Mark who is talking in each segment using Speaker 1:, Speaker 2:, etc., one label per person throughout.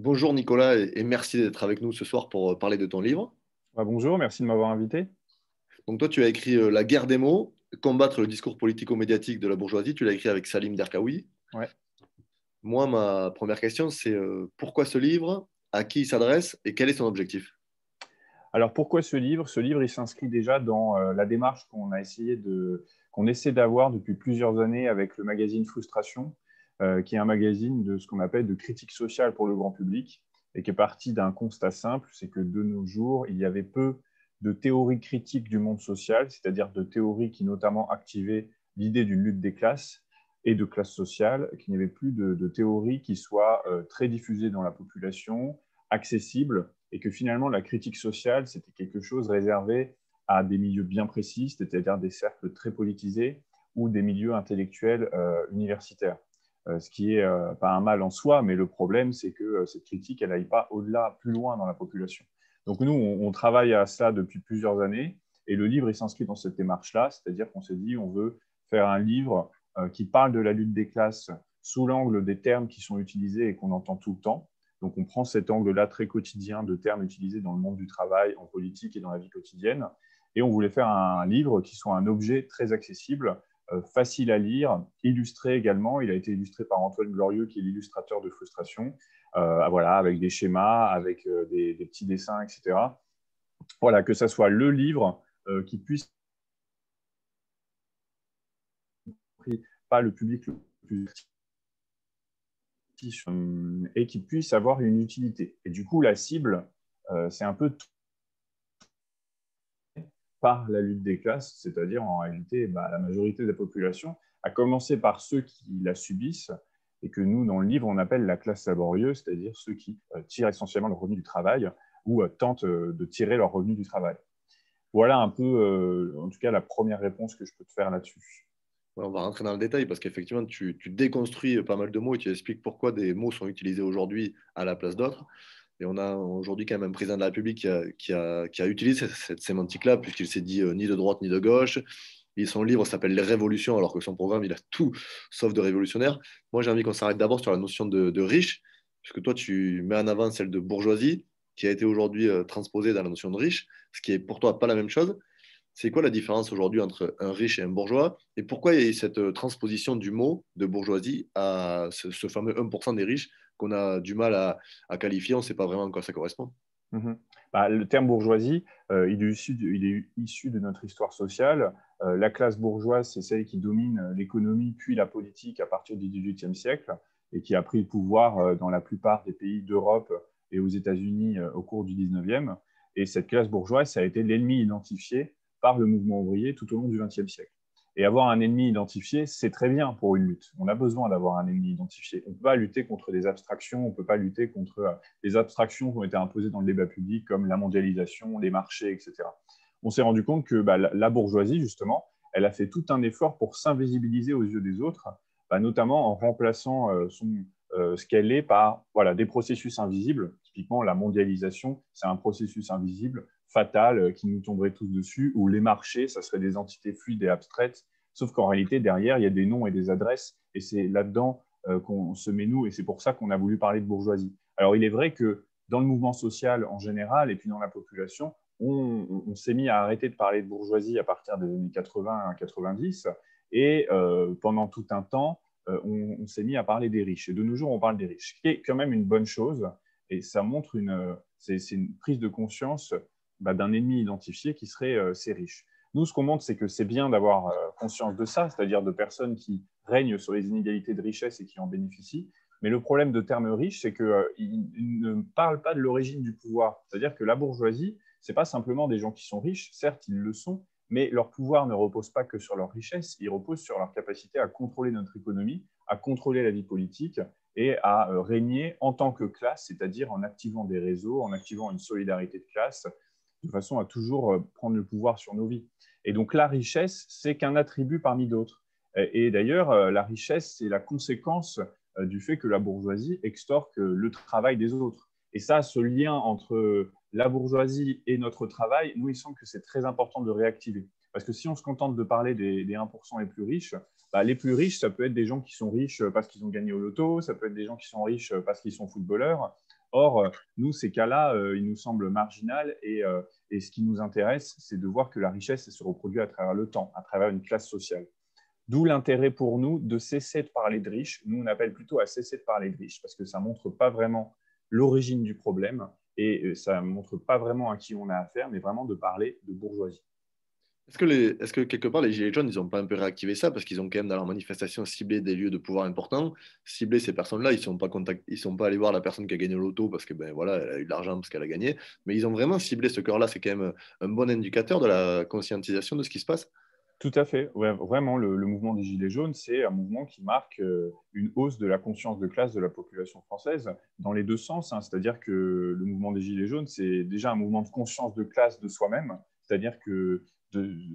Speaker 1: Bonjour Nicolas et merci d'être avec nous ce soir pour parler de ton livre.
Speaker 2: Bonjour, merci de m'avoir invité.
Speaker 1: Donc toi, tu as écrit La guerre des mots, combattre le discours politico-médiatique de la bourgeoisie. Tu l'as écrit avec Salim Derkaoui.
Speaker 2: Ouais.
Speaker 1: Moi, ma première question, c'est pourquoi ce livre, à qui il s'adresse et quel est son objectif?
Speaker 2: Alors pourquoi ce livre? Ce livre, il s'inscrit déjà dans la démarche qu'on essaie d'avoir depuis plusieurs années avec le magazine Frustration, qui est un magazine de ce qu'on appelle de critique sociale pour le grand public et qui est parti d'un constat simple, c'est que de nos jours, il y avait peu de théories critiques du monde social, c'est-à-dire de théories qui notamment activaient l'idée d'une lutte des classes et de classe sociale, qu'il n'y avait plus de théories qui soient très diffusées dans la population, accessibles, et que finalement la critique sociale, c'était quelque chose réservé à des milieux bien précis, c'est-à-dire des cercles très politisés ou des milieux intellectuels universitaires. Ce qui est pas un mal en soi, mais le problème, c'est que cette critique, elle n'aille pas au-delà, plus loin dans la population. Donc nous, on travaille à ça depuis plusieurs années, et le livre, il s'inscrit dans cette démarche-là, c'est-à-dire qu'on s'est dit, on veut faire un livre qui parle de la lutte des classes sous l'angle des termes qui sont utilisés et qu'on entend tout le temps. Donc, on prend cet angle-là très quotidien de termes utilisés dans le monde du travail, en politique et dans la vie quotidienne. Et on voulait faire un livre qui soit un objet très accessible, facile à lire, illustré également. Il a été illustré par Antoine Glorieux, qui est l'illustrateur de Frustration, voilà, avec des schémas, avec des petits dessins, etc. Voilà, que ça soit le livre qui puisse pas le public le plus et qui puisse avoir une utilité. Et du coup, la cible, c'est un peu par la lutte des classes, c'est-à-dire en réalité la majorité de la population, à commencer par ceux qui la subissent et que nous, dans le livre, on appelle la classe laborieuse, c'est-à-dire ceux qui tirent essentiellement leur revenu du travail ou tentent de tirer leur revenu du travail. Voilà un peu, en tout cas, la première réponse que je peux te faire là-dessus.
Speaker 1: Ouais, on va rentrer dans le détail parce qu'effectivement, tu déconstruis pas mal de mots et tu expliques pourquoi des mots sont utilisés aujourd'hui à la place d'autres. Et on a aujourd'hui quand même un président de la République qui a utilisé cette sémantique-là, puisqu'il s'est dit ni de droite ni de gauche. Et son livre s'appelle Les Révolutions, alors que son programme, il a tout sauf de révolutionnaire. Moi, j'ai envie qu'on s'arrête d'abord sur la notion de riche, puisque toi, tu mets en avant celle de bourgeoisie, qui a été aujourd'hui transposée dans la notion de riche, ce qui est pour toi pas la même chose. C'est quoi la différence aujourd'hui entre un riche et un bourgeois? Et pourquoi il y a eu cette transposition du mot de bourgeoisie à ce fameux 1% des riches qu'on a du mal à qualifier? On ne sait pas vraiment à quoi ça correspond.
Speaker 2: Mhm. Le terme bourgeoisie, il est issu de notre histoire sociale. La classe bourgeoise, c'est celle qui domine l'économie puis la politique à partir du XVIIIe siècle et qui a pris le pouvoir dans la plupart des pays d'Europe et aux États-Unis au cours du XIXe. Et cette classe bourgeoise, ça a été l'ennemi identifié par le mouvement ouvrier tout au long du XXe siècle. Et avoir un ennemi identifié, c'est très bien pour une lutte. On a besoin d'avoir un ennemi identifié. On ne peut pas lutter contre des abstractions, on ne peut pas lutter contre les abstractions qui ont été imposées dans le débat public, comme la mondialisation, les marchés, etc. On s'est rendu compte que la bourgeoisie, justement, elle a fait tout un effort pour s'invisibiliser aux yeux des autres, notamment en remplaçant ce qu'elle est par des processus invisibles. Typiquement, la mondialisation, c'est un processus invisible, fatal, qui nous tomberait tous dessus, ou les marchés, ça serait des entités fluides et abstraites, sauf qu'en réalité, derrière, il y a des noms et des adresses, et c'est là-dedans qu'on se met nous, et c'est pour ça qu'on a voulu parler de bourgeoisie. Alors, il est vrai que dans le mouvement social en général, et puis dans la population, on s'est mis à arrêter de parler de bourgeoisie à partir des années 80 à 90, et pendant tout un temps, on s'est mis à parler des riches. Et de nos jours, on parle des riches, ce qui est quand même une bonne chose, et ça montre c'est une prise de conscience d'un ennemi identifié qui serait ces riches. Nous, ce qu'on montre, c'est que c'est bien d'avoir conscience de ça, c'est-à-dire de personnes qui règnent sur les inégalités de richesse et qui en bénéficient. Mais le problème de terme riche, c'est qu'il ne parle pas de l'origine du pouvoir. C'est-à-dire que la bourgeoisie, ce n'est pas simplement des gens qui sont riches, certes, ils le sont, mais leur pouvoir ne repose pas que sur leur richesse, il repose sur leur capacité à contrôler notre économie, à contrôler la vie politique et à régner en tant que classe, c'est-à-dire en activant des réseaux, en activant une solidarité de classe, de façon à toujours prendre le pouvoir sur nos vies. Et donc la richesse, c'est qu'un attribut parmi d'autres. Et d'ailleurs, la richesse, c'est la conséquence du fait que la bourgeoisie extorque le travail des autres. Et ça, ce lien entre la bourgeoisie et notre travail, nous, il semble que c'est très important de réactiver. Parce que si on se contente de parler des 1% les plus riches, les plus riches, ça peut être des gens qui sont riches parce qu'ils ont gagné au loto, ça peut être des gens qui sont riches parce qu'ils sont footballeurs, Or, nous, ces cas-là, ils nous semblent marginaux et ce qui nous intéresse, c'est de voir que la richesse elle se reproduit à travers le temps, à travers une classe sociale. D'où l'intérêt pour nous de cesser de parler de riches. Nous, on appelle plutôt à cesser de parler de riches parce que ça ne montre pas vraiment l'origine du problème et ça ne montre pas vraiment à qui on a affaire, mais vraiment de parler de bourgeoisie.
Speaker 1: Est-ce que quelque part les Gilets jaunes, ils n'ont pas un peu réactivé ça parce qu'ils ont quand même dans leur manifestation ciblé des lieux de pouvoir importants, ciblé ces personnes-là, ils sont pas allés voir la personne qui a gagné au loto parce que ben voilà, elle a eu de l'argent parce qu'elle a gagné, mais ils ont vraiment ciblé ce cœur-là. C'est quand même un bon indicateur de la conscientisation de ce qui se passe.
Speaker 2: Tout à fait. Ouais, vraiment, le mouvement des Gilets jaunes, c'est un mouvement qui marque une hausse de la conscience de classe de la population française dans les deux sens, hein. C'est-à-dire que le mouvement des Gilets jaunes, c'est déjà un mouvement de conscience de classe de soi-même. C'est-à-dire que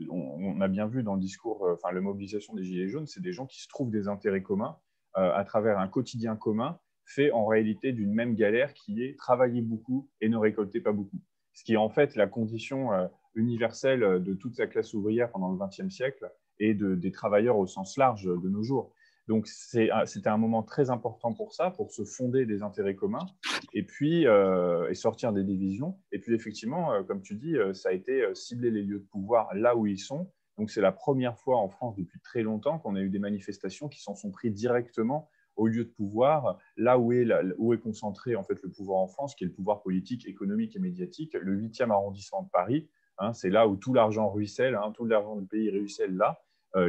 Speaker 2: on a bien vu dans le discours, enfin, la mobilisation des Gilets jaunes, c'est des gens qui se trouvent des intérêts communs à travers un quotidien commun fait en réalité d'une même galère qui est travailler beaucoup et ne récolter pas beaucoup. Ce qui est en fait la condition universelle de toute la classe ouvrière pendant le XXe siècle et des travailleurs au sens large de nos jours. Donc, c'était un moment très important pour ça, pour se fonder des intérêts communs et puis et sortir des divisions. Et puis, effectivement, comme tu dis, ça a été cibler les lieux de pouvoir là où ils sont. Donc, c'est la première fois en France depuis très longtemps qu'on a eu des manifestations qui s'en sont pris directement au lieu de pouvoir, là où est concentré en fait le pouvoir en France, qui est le pouvoir politique, économique et médiatique, le 8e arrondissement de Paris. Hein, c'est là où tout l'argent ruisselle, hein, tout l'argent du pays ruisselle là.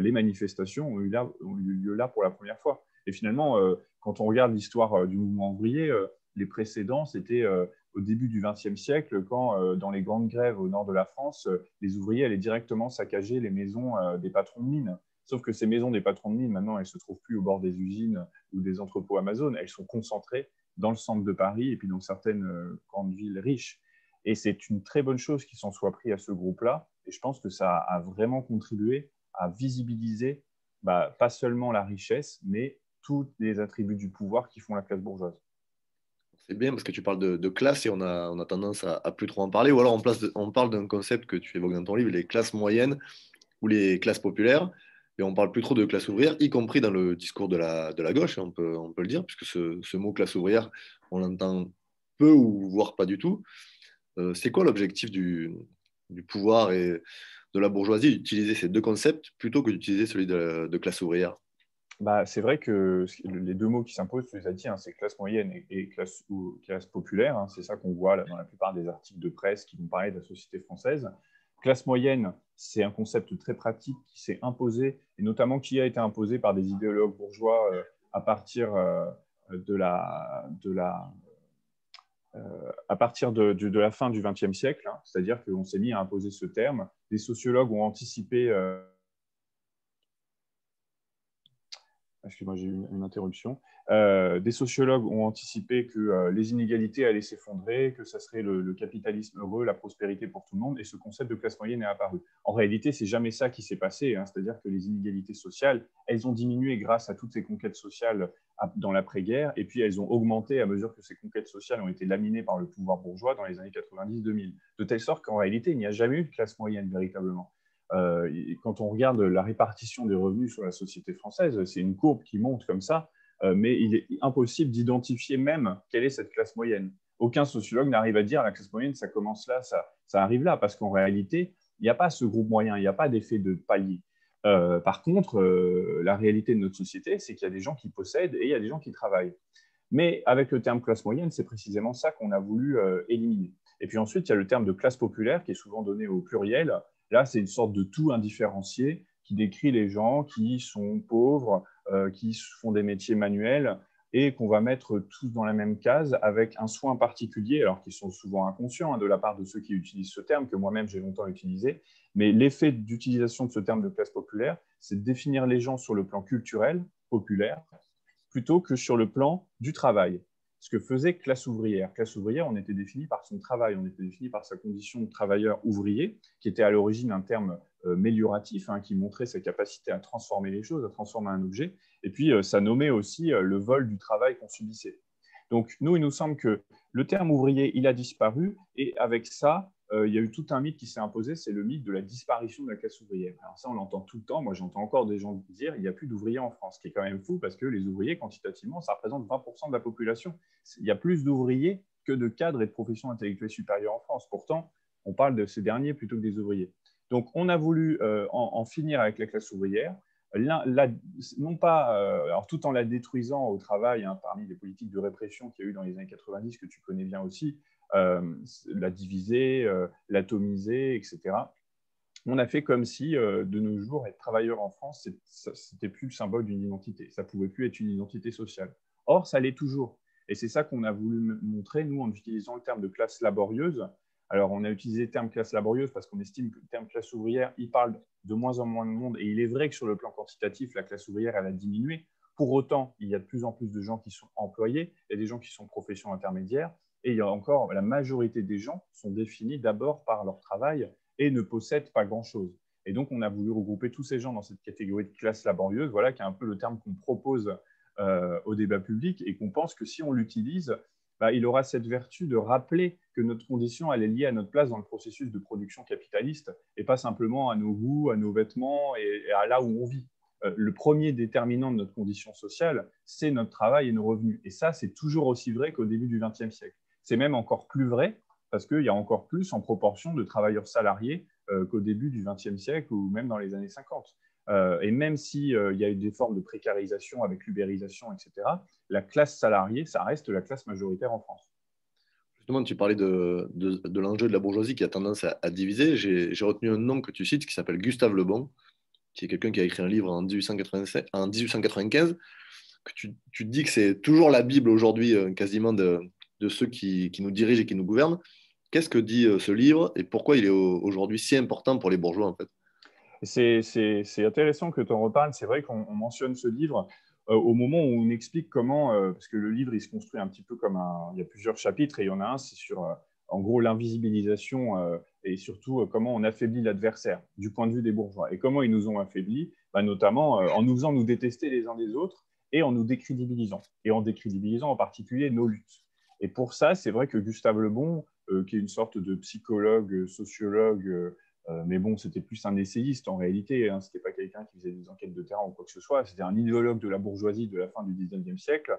Speaker 2: Les manifestations ont eu lieu là pour la première fois. Et finalement, quand on regarde l'histoire du mouvement ouvrier, les précédents, c'était au début du XXe siècle, quand dans les grandes grèves au nord de la France, les ouvriers allaient directement saccager les maisons des patrons de mines. Sauf que ces maisons des patrons de mines, maintenant, elles ne se trouvent plus au bord des usines ou des entrepôts Amazon. Elles sont concentrées dans le centre de Paris et puis dans certaines grandes villes riches. Et c'est une très bonne chose qu'ils s'en soient pris à ce groupe-là. Et je pense que ça a vraiment contribué à visibiliser pas seulement la richesse, mais tous les attributs du pouvoir qui font la classe bourgeoise.
Speaker 1: C'est bien parce que tu parles de classe et on a tendance à plus trop en parler. Ou alors on parle d'un concept que tu évoques dans ton livre, les classes moyennes ou les classes populaires. Et on parle plus trop de classe ouvrière, y compris dans le discours de la gauche, on peut le dire, puisque ce mot classe ouvrière, on l'entend peu ou voire pas du tout. C'est quoi l'objectif du pouvoir et de la bourgeoisie d'utiliser ces deux concepts plutôt que d'utiliser celui de classe ouvrière?
Speaker 2: C'est vrai que les deux mots qui s'imposent, tu les as dit, hein, c'est classe moyenne et classe populaire. Hein, c'est ça qu'on voit là, dans la plupart des articles de presse qui vont parler de la société française. Classe moyenne, c'est un concept très pratique qui s'est imposé, et notamment qui a été imposé par des idéologues bourgeois à partir à partir de la fin du XXe siècle. Hein, c'est-à-dire qu'on s'est mis à imposer ce terme. Des sociologues ont anticipé excuse-moi, j'ai eu une interruption. Des sociologues ont anticipé que les inégalités allaient s'effondrer, que ça serait le capitalisme heureux, la prospérité pour tout le monde, et ce concept de classe moyenne est apparu. En réalité, c'est jamais ça qui s'est passé, hein, c'est-à-dire que les inégalités sociales, elles ont diminué grâce à toutes ces conquêtes sociales dans l'après-guerre, et puis elles ont augmenté à mesure que ces conquêtes sociales ont été laminées par le pouvoir bourgeois dans les années 90-2000, de telle sorte qu'en réalité, il n'y a jamais eu de classe moyenne véritablement. Quand on regarde la répartition des revenus sur la société française, c'est une courbe qui monte comme ça, mais il est impossible d'identifier même quelle est cette classe moyenne. Aucun sociologue n'arrive à dire la classe moyenne, ça commence là, ça arrive là, parce qu'en réalité, il n'y a pas ce groupe moyen, il n'y a pas d'effet de palier. Par contre, la réalité de notre société, c'est qu'il y a des gens qui possèdent et il y a des gens qui travaillent. Mais avec le terme classe moyenne, c'est précisément ça qu'on a voulu éliminer. Et puis ensuite, il y a le terme de classe populaire qui est souvent donné au pluriel. Là, c'est une sorte de tout indifférencié qui décrit les gens qui sont pauvres, qui font des métiers manuels et qu'on va mettre tous dans la même case avec un soin particulier, alors qu'ils sont souvent inconscients hein, de la part de ceux qui utilisent ce terme, que moi-même j'ai longtemps utilisé. Mais l'effet d'utilisation de ce terme de classe populaire, c'est de définir les gens sur le plan culturel, populaire, plutôt que sur le plan du travail. Ce que faisait classe ouvrière. Classe ouvrière, on était défini par son travail, on était défini par sa condition de travailleur ouvrier, qui était à l'origine un terme mélioratif, hein, qui montrait sa capacité à transformer les choses, à transformer un objet, et puis ça nommait aussi le vol du travail qu'on subissait. Donc nous, il nous semble que le terme ouvrier, il a disparu, et avec ça, il y a eu tout un mythe qui s'est imposé, c'est le mythe de la disparition de la classe ouvrière. Alors ça, on l'entend tout le temps. Moi, j'entends encore des gens dire il n'y a plus d'ouvriers en France, ce qui est quand même fou parce que les ouvriers, quantitativement, ça représente 20% de la population. Il y a plus d'ouvriers que de cadres et de professions intellectuelles supérieures en France. Pourtant, on parle de ces derniers plutôt que des ouvriers. Donc, on a voulu en finir avec la classe ouvrière, non pas, alors tout en la détruisant au travail, hein, parmi les politiques de répression qu'il y a eu dans les années 90, que tu connais bien aussi, la diviser, l'atomiser, etc. On a fait comme si, de nos jours, être travailleur en France, c'était plus le symbole d'une identité. Ça pouvait plus être une identité sociale. Or, ça l'est toujours. Et c'est ça qu'on a voulu montrer, nous, en utilisant le terme de classe laborieuse. Alors, on a utilisé le terme classe laborieuse parce qu'on estime que le terme classe ouvrière, il parle de moins en moins de monde. Et il est vrai que sur le plan quantitatif, la classe ouvrière, elle a diminué. Pour autant, il y a de plus en plus de gens qui sont employés, il y a des gens qui sont professions intermédiaires, et il y a encore, la majorité des gens sont définis d'abord par leur travail et ne possèdent pas grand-chose. Et donc, on a voulu regrouper tous ces gens dans cette catégorie de classe laborieuse, voilà, qui est un peu le terme qu'on propose au débat public et qu'on pense que si on l'utilise, il aura cette vertu de rappeler que notre condition, elle est liée à notre place dans le processus de production capitaliste et pas simplement à nos goûts, à nos vêtements et à là où on vit. Le premier déterminant de notre condition sociale, c'est notre travail et nos revenus. Et ça, c'est toujours aussi vrai qu'au début du XXe siècle. C'est même encore plus vrai parce qu'il y a encore plus en proportion de travailleurs salariés qu'au début du XXe siècle ou même dans les années 50. Et même s'il y a eu des formes de précarisation avec l'ubérisation, etc., la classe salariée, ça reste la classe majoritaire en France.
Speaker 1: Justement, tu parlais de l'enjeu de la bourgeoisie qui a tendance à diviser. J'ai retenu un nom que tu cites qui s'appelle Gustave Le Bon, qui est quelqu'un qui a écrit un livre en 1895, que tu dis que c'est toujours la Bible aujourd'hui, quasiment de ceux qui nous dirigent et qui nous gouvernent. Qu'est-ce que dit ce livre et pourquoi il est aujourd'hui si important pour les bourgeois, en fait?
Speaker 2: C'est intéressant que tu en reparles. C'est vrai qu'on mentionne ce livre au moment où on explique comment, parce que le livre, il se construit un petit peu comme il y a plusieurs chapitres et il y en a un, c'est sur, en gros, l'invisibilisation et surtout comment on affaiblit l'adversaire du point de vue des bourgeois. Et comment ils nous ont affaiblis, notamment en nous faisant nous détester les uns des autres et en nous décrédibilisant. Et en décrédibilisant en particulier nos luttes. Et pour ça, c'est vrai que Gustave Le Bon, qui est une sorte de psychologue, sociologue, mais bon, c'était plus un essayiste en réalité, hein. Ce n'était pas quelqu'un qui faisait des enquêtes de terrain ou quoi que ce soit. C'était un idéologue de la bourgeoisie de la fin du 19e siècle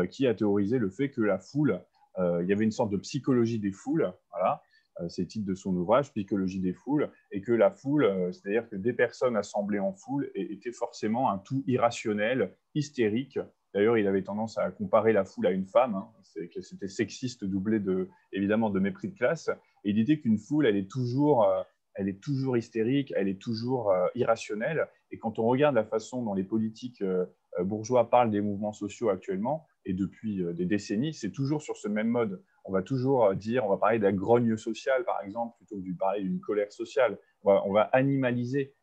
Speaker 2: qui a théorisé le fait que la foule, il y avait une sorte de psychologie des foules, voilà, c'est le titre de son ouvrage, Psychologie des foules, et que la foule, c'est-à-dire que des personnes assemblées en foule étaient forcément un tout irrationnel, hystérique. D'ailleurs, il avait tendance à comparer la foule à une femme, hein. C'était sexiste doublé évidemment de mépris de classe. Et l'idée qu'une foule, elle est toujours hystérique, elle est toujours irrationnelle. Et quand on regarde la façon dont les politiques bourgeois parlent des mouvements sociaux actuellement, et depuis des décennies, c'est toujours sur ce même mode. On va toujours on va parler de la grogne sociale, par exemple, plutôt que de parler d'une colère sociale. On va animaliser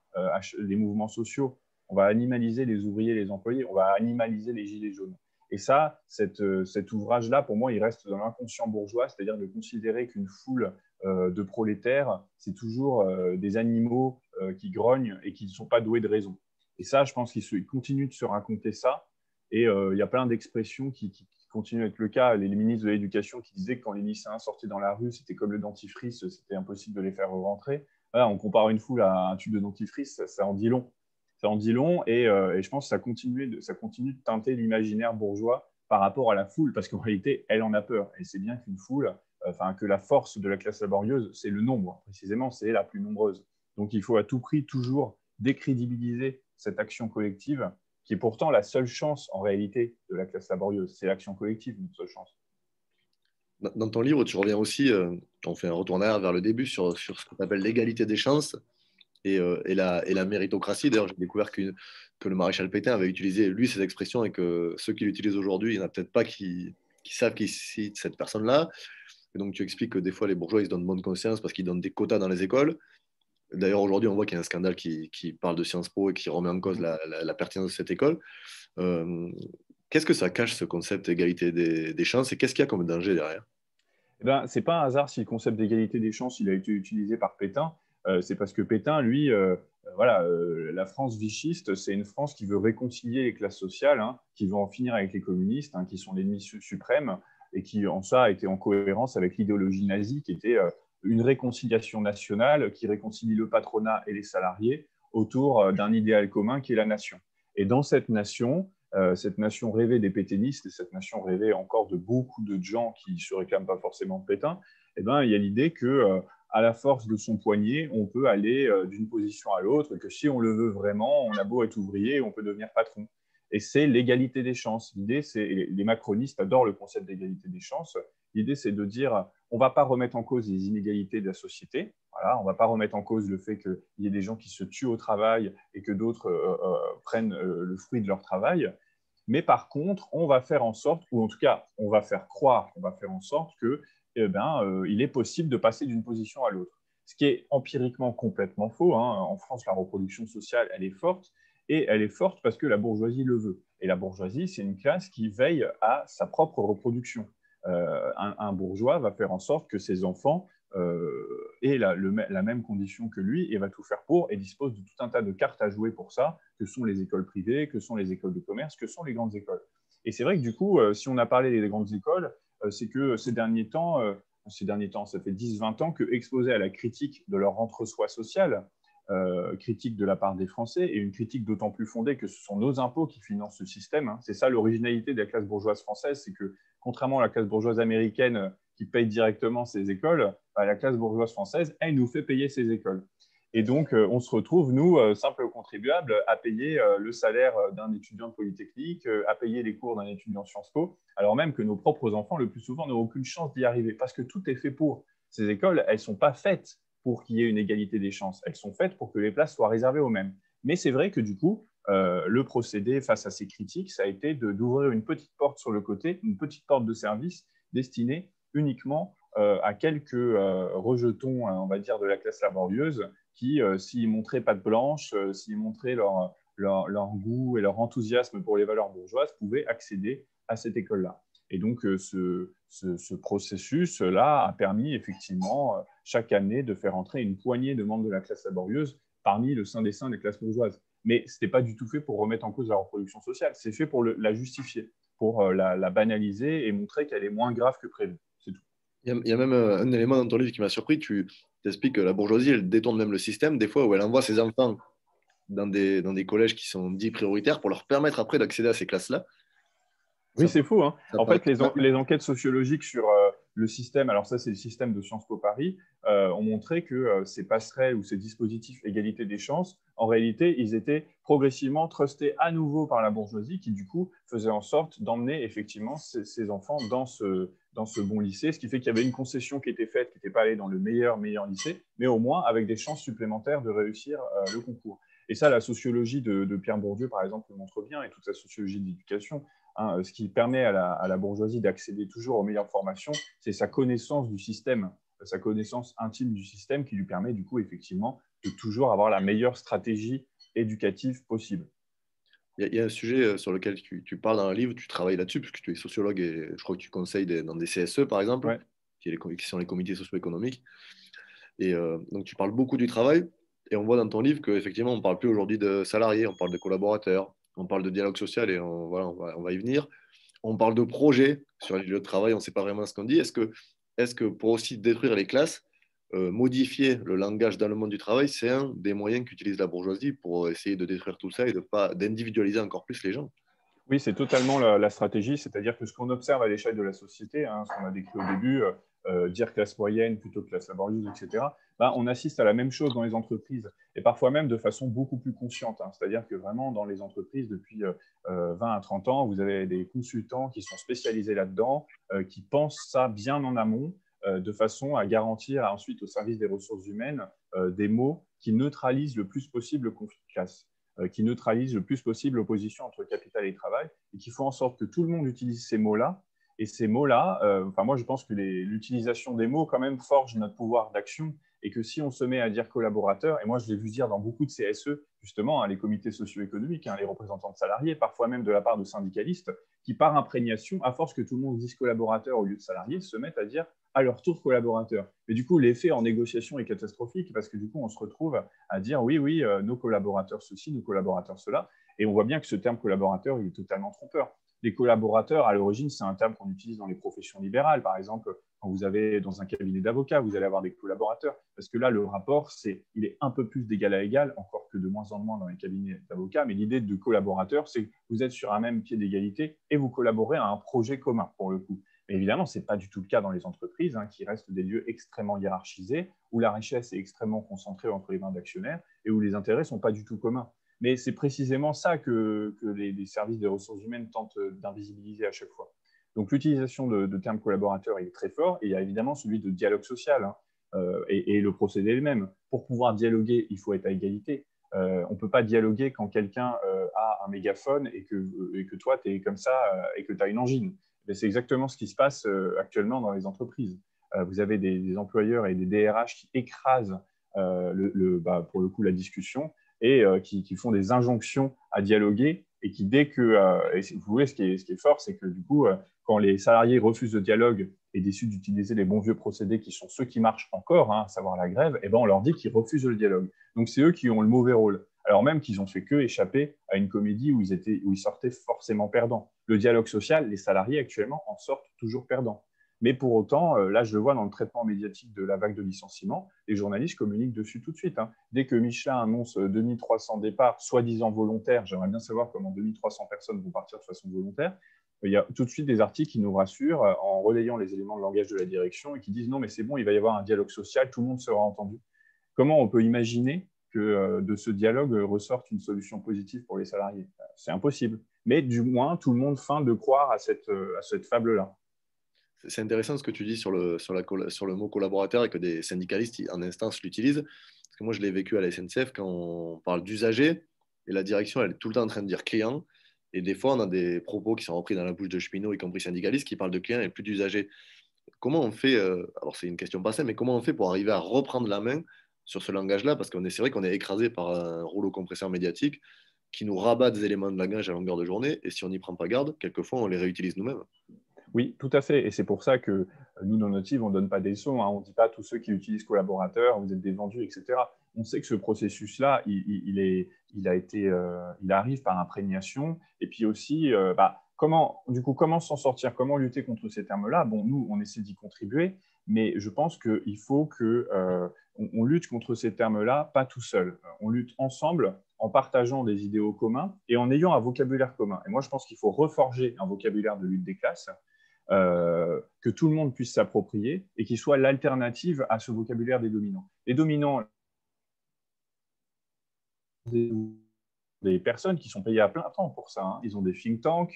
Speaker 2: les mouvements sociaux, on va animaliser les ouvriers, les employés, on va animaliser les gilets jaunes. Et ça, cet ouvrage-là, pour moi, il reste dans l'inconscient bourgeois, c'est-à-dire de considérer qu'une foule de prolétaires, c'est toujours des animaux qui grognent et qui ne sont pas doués de raison. Et ça, je pense qu'ils continuent de se raconter ça. Et il y a plein d'expressions qui continuent à être le cas. Les ministres de l'Éducation qui disaient que quand les lycéens sortaient dans la rue, c'était comme le dentifrice, c'était impossible de les faire rentrer. Voilà, on compare une foule à un tube de dentifrice, ça en dit long. Ça en dit long et je pense que ça continue de teinter l'imaginaire bourgeois par rapport à la foule, parce qu'en réalité, elle en a peur. Et c'est bien qu'une foule, que la force de la classe laborieuse, c'est le nombre, précisément, c'est la plus nombreuse. Donc il faut à tout prix toujours décrédibiliser cette action collective, qui est pourtant la seule chance en réalité de la classe laborieuse. C'est l'action collective, notre seule chance.
Speaker 1: Dans ton livre, tu reviens aussi, on fait un retour en arrière vers le début, sur ce qu'on appelle l'égalité des chances et la méritocratie. D'ailleurs, j'ai découvert que le maréchal Pétain avait utilisé, lui, cette expression et que ceux qui l'utilisent aujourd'hui, il n'y en a peut-être pas qui savent qui cite cette personne-là. Et donc, tu expliques que des fois, les bourgeois, ils se donnent bonne conscience parce qu'ils donnent des quotas dans les écoles. D'ailleurs, aujourd'hui, on voit qu'il y a un scandale qui parle de Sciences Po et qui remet en cause la pertinence de cette école. Euh, Qu'est-ce que ça cache, ce concept d'égalité des chances, et qu'est-ce qu'il y a comme danger derrière?
Speaker 2: Eh ben, ce n'est pas un hasard si le concept d'égalité des chances il a été utilisé par Pétain. C'est parce que Pétain, lui, voilà, la France vichiste, c'est une France qui veut réconcilier les classes sociales, hein, qui veut en finir avec les communistes, hein, qui sont l'ennemi suprême, et qui, en ça, était en cohérence avec l'idéologie nazie, qui était une réconciliation nationale qui réconcilie le patronat et les salariés autour d'un idéal commun qui est la nation. Et dans cette nation, cette nation rêvée des pétainistes et cette nation rêvée encore de beaucoup de gens qui ne se réclament pas forcément de Pétain, eh ben, il y a l'idée que à la force de son poignet, on peut aller d'une position à l'autre, et que si on le veut vraiment, on a beau être ouvrier, on peut devenir patron. Et c'est l'égalité des chances. L'idée, c'est, les macronistes adorent le concept d'égalité des chances. L'idée, c'est de dire, on ne va pas remettre en cause les inégalités de la société. Voilà, on ne va pas remettre en cause le fait qu'il y ait des gens qui se tuent au travail et que d'autres prennent le fruit de leur travail. Mais par contre, on va faire en sorte, ou en tout cas, on va faire croire, on va faire en sorte que, il est possible de passer d'une position à l'autre. Ce qui est empiriquement complètement faux. Hein. En France, la reproduction sociale, elle est forte. Et elle est forte parce que la bourgeoisie le veut. Et la bourgeoisie, c'est une classe qui veille à sa propre reproduction. Un bourgeois va faire en sorte que ses enfants aient la même condition que lui et va tout faire pour et dispose de tout un tas de cartes à jouer pour ça, que sont les écoles privées, que sont les écoles de commerce, que sont les grandes écoles. Et c'est vrai que du coup, si on a parlé des grandes écoles, c'est que ces derniers temps, ça fait 10-20 ans que exposés à la critique de leur entre-soi social, critique de la part des Français et une critique d'autant plus fondée que ce sont nos impôts qui financent ce système. Hein. C'est ça l'originalité de la classe bourgeoise française, c'est que contrairement à la classe bourgeoise américaine qui paye directement ses écoles, la classe bourgeoise française, elle nous fait payer ses écoles. Et donc, on se retrouve, nous, simples contribuables, à payer le salaire d'un étudiant de Polytechnique, à payer les cours d'un étudiant Sciences Po, alors même que nos propres enfants, le plus souvent, n'ont aucune chance d'y arriver, parce que tout est fait pour. Ces écoles, elles ne sont pas faites pour qu'il y ait une égalité des chances. Elles sont faites pour que les places soient réservées aux mêmes. Mais c'est vrai que du coup, le procédé face à ces critiques, ça a été d'ouvrir une petite porte sur le côté, une petite porte de service destinée uniquement à quelques rejetons, on va dire, de la classe laborieuse qui, s'ils montraient patte blanche, s'ils montraient leur goût et leur enthousiasme pour les valeurs bourgeoises, pouvaient accéder à cette école-là. Et donc, ce processus-là a permis effectivement chaque année de faire entrer une poignée de membres de la classe laborieuse parmi le sein des seins des classes bourgeoises. Mais ce n'était pas du tout fait pour remettre en cause la reproduction sociale, c'est fait pour la justifier, pour la banaliser et montrer qu'elle est moins grave que prévu. C'est tout.
Speaker 1: Il y a même un élément dans ton livre qui m'a surpris. Tu expliques que la bourgeoisie, elle détourne même le système, des fois, où elle envoie ses enfants dans des collèges qui sont dits prioritaires pour leur permettre après d'accéder à ces classes-là.
Speaker 2: Oui,
Speaker 1: Ça,
Speaker 2: c'est faux. Hein.
Speaker 1: ça
Speaker 2: En
Speaker 1: paraît
Speaker 2: fait, les enquêtes sociologiques sur le système, alors ça, c'est le système de Sciences Po Paris, ont montré que ces passerelles ou ces dispositifs égalité des chances, en réalité, ils étaient progressivement trustés à nouveau par la bourgeoisie qui, du coup, faisait en sorte d'emmener effectivement ces enfants dans ce bon lycée, ce qui fait qu'il y avait une concession qui était faite, qui n'était pas allée dans le meilleur lycée, mais au moins avec des chances supplémentaires de réussir le concours. Et ça, la sociologie de Pierre Bourdieu, par exemple, le montre bien, et toute sa sociologie de l'éducation. Hein, ce qui permet à la bourgeoisie d'accéder toujours aux meilleures formations, c'est sa connaissance du système, sa connaissance intime du système qui lui permet du coup effectivement de toujours avoir la meilleure stratégie éducative possible.
Speaker 1: Il y a un sujet sur lequel tu parles dans le livre, tu travailles là-dessus, puisque tu es sociologue et je crois que tu conseilles dans des CSE, par exemple,
Speaker 2: Ouais.
Speaker 1: qui sont les comités socio-économiques. Et donc, tu parles beaucoup du travail, et on voit dans ton livre qu'effectivement, on ne parle plus aujourd'hui de salariés, on parle de collaborateurs, on parle de dialogue social, et voilà, on va y venir. On parle de projets sur les lieux de travail, on ne sait pas vraiment ce qu'on dit. Est-ce que pour aussi détruire les classes, modifier le langage dans le monde du travail, c'est un des moyens qu'utilise la bourgeoisie pour essayer de détruire tout ça et d'individualiser encore plus les gens?
Speaker 2: Oui, c'est totalement la stratégie, c'est-à-dire que ce qu'on observe à l'échelle de la société, hein, ce qu'on a décrit au début, dire classe moyenne plutôt que classe laborieuse, etc., ben, on assiste à la même chose dans les entreprises, et parfois même de façon beaucoup plus consciente. Hein, c'est-à-dire que vraiment, dans les entreprises, depuis 20 à 30 ans, vous avez des consultants qui sont spécialisés là-dedans, qui pensent ça bien en amont, de façon à garantir ensuite au service des ressources humaines des mots qui neutralisent le plus possible le conflit de classe, qui neutralise le plus possible l'opposition entre capital et travail, et qui font en sorte que tout le monde utilise ces mots-là. Et ces mots-là, moi je pense que l'utilisation des mots quand même forge notre pouvoir d'action, et que si on se met à dire collaborateur, et moi je l'ai vu dire dans beaucoup de CSE, justement, hein, les comités socio-économiques, hein, les représentants de salariés, parfois même de la part de syndicalistes, qui par imprégnation, à force que tout le monde dise collaborateur au lieu de salarié, se mettent à dire à leur tour collaborateur. Mais du coup, l'effet en négociation est catastrophique parce que du coup, on se retrouve à dire oui, nos collaborateurs ceci, nos collaborateurs cela. Et on voit bien que ce terme collaborateur, il est totalement trompeur. Les collaborateurs, à l'origine, c'est un terme qu'on utilise dans les professions libérales. Par exemple, quand vous avez dans un cabinet d'avocats, vous allez avoir des collaborateurs. Parce que là, le rapport, il est un peu plus d'égal à égal, encore que de moins en moins dans les cabinets d'avocats. Mais l'idée de collaborateur, c'est que vous êtes sur un même pied d'égalité et vous collaborez à un projet commun, pour le coup. Mais évidemment, ce n'est pas du tout le cas dans les entreprises, qui restent des lieux extrêmement hiérarchisés, où la richesse est extrêmement concentrée entre les mains d'actionnaires et où les intérêts ne sont pas du tout communs. Mais c'est précisément ça que les services des ressources humaines tentent d'invisibiliser à chaque fois. Donc l'utilisation de termes collaborateurs est très fort, et il y a évidemment celui de dialogue social, et le procédé est le même. Pour pouvoir dialoguer, il faut être à égalité. On ne peut pas dialoguer quand quelqu'un a un mégaphone et que toi, tu es comme ça et que tu as une angine. C'est exactement ce qui se passe actuellement dans les entreprises. Vous avez des employeurs et des DRH qui écrasent pour le coup la discussion et qui font des injonctions à dialoguer et qui, dès que, et vous voyez, ce qui est fort, c'est que du coup, quand les salariés refusent le dialogue et décident d'utiliser les bons vieux procédés qui sont ceux qui marchent encore, à savoir la grève, et ben on leur dit qu'ils refusent le dialogue. Donc c'est eux qui ont le mauvais rôle, alors même qu'ils ont fait que échapper à une comédie où ils sortaient forcément perdants. Le dialogue social, les salariés actuellement en sortent toujours perdants. Mais pour autant, là, je le vois dans le traitement médiatique de la vague de licenciements, les journalistes communiquent dessus tout de suite. Dès que Michelin annonce 2300 départs, soi-disant volontaires, j'aimerais bien savoir comment 2300 personnes vont partir de façon volontaire, il y a tout de suite des articles qui nous rassurent en relayant les éléments de langage de la direction et qui disent non, mais c'est bon, il va y avoir un dialogue social, tout le monde sera entendu. Comment on peut imaginer que de ce dialogue ressorte une solution positive pour les salariés? C'est impossible. Mais du moins, tout le monde feint de croire à cette fable-là.
Speaker 1: C'est intéressant ce que tu dis sur le mot collaborateur et que des syndicalistes en instance l'utilisent. Parce que moi, je l'ai vécu à la SNCF quand on parle d'usager et la direction, elle est tout le temps en train de dire client. Et des fois, on a des propos qui sont repris dans la bouche de cheminots, y compris syndicalistes, qui parlent de clients et plus d'usagers. Comment on fait, alors c'est une question pas simple, mais comment on fait pour arriver à reprendre la main sur ce langage-là? Parce c'est vrai qu'on est écrasé par un rouleau compresseur médiatique qui nous rabat des éléments de langage à longueur de journée. Et si on n'y prend pas garde, quelquefois, on les réutilise nous-mêmes.
Speaker 2: Oui, tout à fait. Et c'est pour ça que nous, dans notre livre, on ne donne pas des leçons. On ne dit pas à tous ceux qui utilisent collaborateurs, vous êtes des vendus, etc. On sait que ce processus-là, il arrive par imprégnation. Et puis aussi, comment s'en sortir? Comment lutter contre ces termes-là? Bon, nous, on essaie d'y contribuer, mais je pense qu'il faut qu'on lutte contre ces termes-là, pas tout seul. On lutte ensemble en partageant des idéaux communs et en ayant un vocabulaire commun. Et moi, je pense qu'il faut reforger un vocabulaire de lutte des classes que tout le monde puisse s'approprier et qui soit l'alternative à ce vocabulaire des dominants. Les dominants, des personnes qui sont payées à plein temps pour ça. Ils ont des think tanks,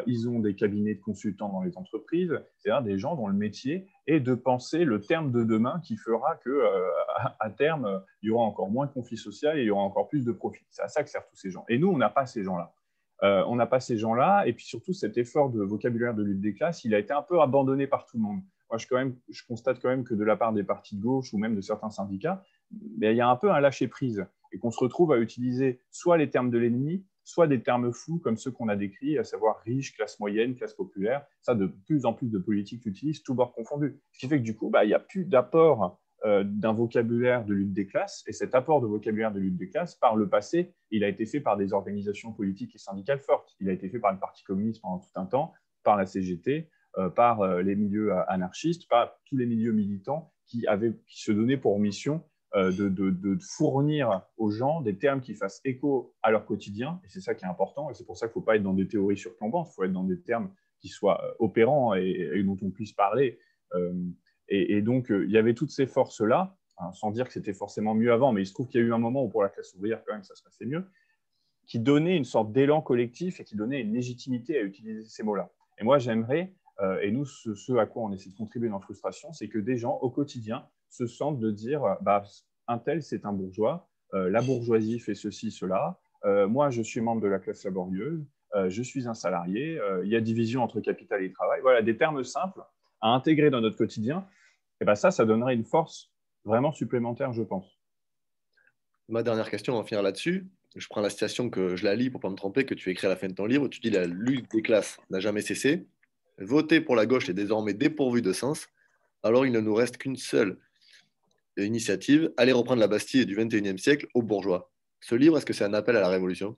Speaker 2: ils ont des cabinets de consultants dans les entreprises, c'est-à-dire des gens dont le métier est de penser le terme de demain qui fera qu'à terme, il y aura encore moins de conflits sociaux et il y aura encore plus de profit. C'est à ça que servent tous ces gens. Et nous, on n'a pas ces gens-là. On n'a pas ces gens-là, et puis surtout, cet effort de vocabulaire de lutte des classes, il a été un peu abandonné par tout le monde. Moi, je constate quand même que de la part des partis de gauche ou même de certains syndicats, il y a un peu un lâcher-prise, et qu'on se retrouve à utiliser soit les termes de l'ennemi, soit des termes flous comme ceux qu'on a décrits, à savoir riche, classe moyenne, classe populaire. Ça, de plus en plus de politiques l'utilisent, tous bords confondus. Ce qui fait que du coup, il n'y a plus d'apport d'un vocabulaire de lutte des classes. Et cet apport de vocabulaire de lutte des classes, par le passé, il a été fait par des organisations politiques et syndicales fortes. Il a été fait par le Parti communiste pendant tout un temps, par la CGT, par les milieux anarchistes, par tous les milieux militants qui se donnaient pour mission de fournir aux gens des termes qui fassent écho à leur quotidien. Et c'est ça qui est important. Et c'est pour ça qu'il ne faut pas être dans des théories surplombantes. Il faut être dans des termes qui soient opérants et dont on puisse parler. Et donc, il y avait toutes ces forces-là, sans dire que c'était forcément mieux avant, mais il se trouve qu'il y a eu un moment où pour la classe ouvrière, quand même, ça se passait mieux, qui donnait une sorte d'élan collectif et qui donnait une légitimité à utiliser ces mots-là. Et moi, j'aimerais, et nous, ce à quoi on essaie de contribuer dans Frustration, c'est que des gens, au quotidien, se sentent de dire un tel, c'est un bourgeois, la bourgeoisie fait ceci, cela, moi, je suis membre de la classe laborieuse, je suis un salarié, il y a division entre capital et travail. Voilà, des termes simples à intégrer dans notre quotidien. Et ça donnerait une force vraiment supplémentaire, je pense.
Speaker 1: Ma dernière question, on va finir là-dessus. Je prends la citation que je la lis pour ne pas me tromper, que tu écris à la fin de ton livre. Tu dis la lutte des classes n'a jamais cessé. Voter pour la gauche est désormais dépourvu de sens. Alors il ne nous reste qu'une seule initiative, aller reprendre la Bastille du XXIe siècle aux bourgeois. Ce livre, est-ce que c'est un appel à la révolution?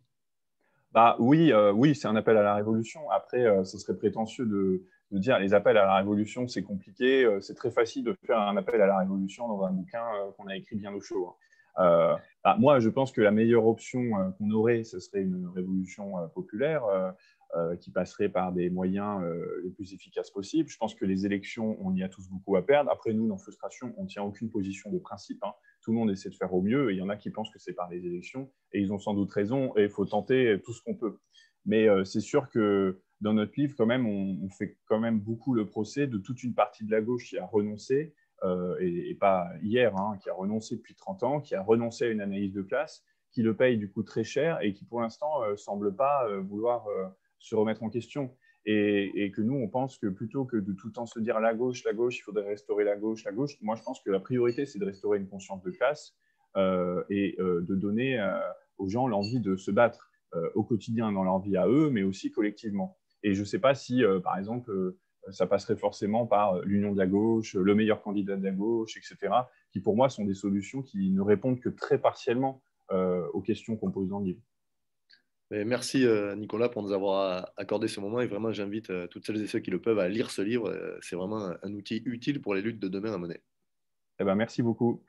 Speaker 2: Bah oui, oui, c'est un appel à la révolution. Après, ce serait prétentieux de dire les appels à la révolution, c'est compliqué. C'est très facile de faire un appel à la révolution dans un bouquin qu'on a écrit bien au chaud, hein. Bah, moi, je pense que la meilleure option qu'on aurait, ce serait une révolution populaire qui passerait par des moyens les plus efficaces possibles. Je pense que les élections, on y a tous beaucoup à perdre. Après, nous, dans Frustration, on ne tient aucune position de principe, hein. Tout le monde essaie de faire au mieux. Et il y en a qui pensent que c'est par les élections. Et ils ont sans doute raison. Et il faut tenter tout ce qu'on peut. Mais c'est sûr que dans notre livre, quand même, on fait quand même beaucoup le procès de toute une partie de la gauche qui a renoncé, et pas hier, hein, qui a renoncé depuis 30 ans, qui a renoncé à une analyse de classe, qui le paye du coup très cher et qui pour l'instant ne semble pas vouloir se remettre en question. Et que nous, on pense que plutôt que de tout le temps se dire la gauche, il faudrait restaurer la gauche, la gauche, moi je pense que la priorité, c'est de restaurer une conscience de classe et de donner aux gens l'envie de se battre au quotidien dans leur vie à eux, mais aussi collectivement. Et je ne sais pas si, par exemple, ça passerait forcément par l'union de la gauche, le meilleur candidat de la gauche, etc., qui pour moi sont des solutions qui ne répondent que très partiellement aux questions qu'on pose dans le livre.
Speaker 1: Et merci Nicolas pour nous avoir accordé ce moment et vraiment j'invite toutes celles et ceux qui le peuvent à lire ce livre. C'est vraiment un outil utile pour les luttes de demain à mener.
Speaker 2: Eh ben, merci beaucoup.